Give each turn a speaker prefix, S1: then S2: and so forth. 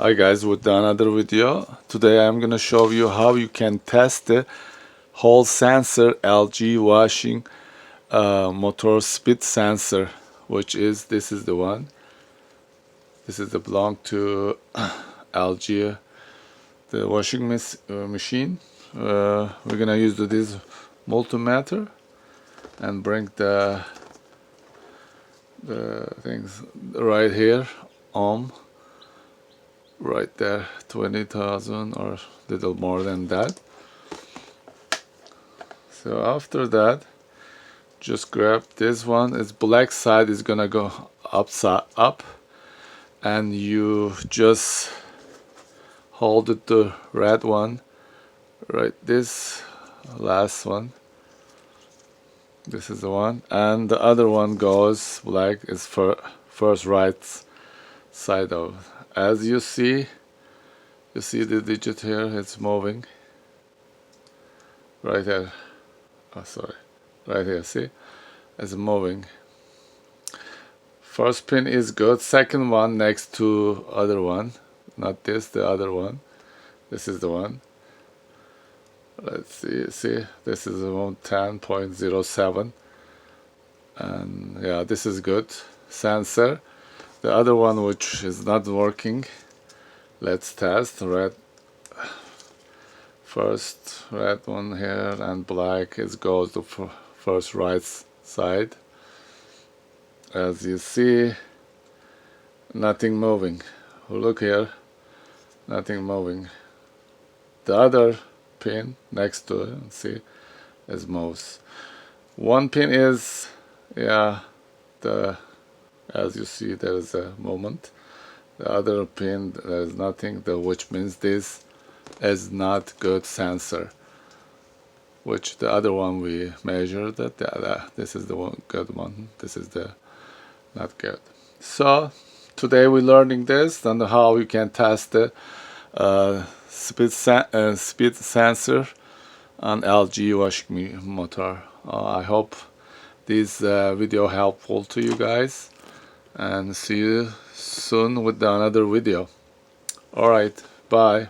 S1: Hi guys, with another video. Today I'm gonna show you how you can test the Hall sensor LG washing motor speed sensor, which is this is the one. This is the belong to LG the washing machine. We're gonna use this multimeter and bring the things right here on. Right there, 20,000 or little more than that. So after that, just grab this one. Its black side is gonna go up, and you just hold it the red one, right? This last one. This is the one, and the other one goes black is for first right side of. As you see the digit here, it's moving right here. Oh, sorry, right here. See, it's moving. First pin is good. Second one next to other one, not this, the other one. This is the one. Let's see. See, this is around 10.07, and yeah, this is good sensor. The other one, which is not working, let's test. Red first, red one here, and black is goes to first right side. As you see, nothing moving. Look here, nothing moving. The other pin next to it, see, is moves. One pin is, yeah, as you see, there is a movement. The other pin, there is nothing, which means this is not good sensor. Which the other one we measured that this is the one good one. This is the not good. So today we're learning this and how you can test the speed sensor on LG washing motor. I hope this video helpful to you guys, and see you soon with another video. Alright, bye.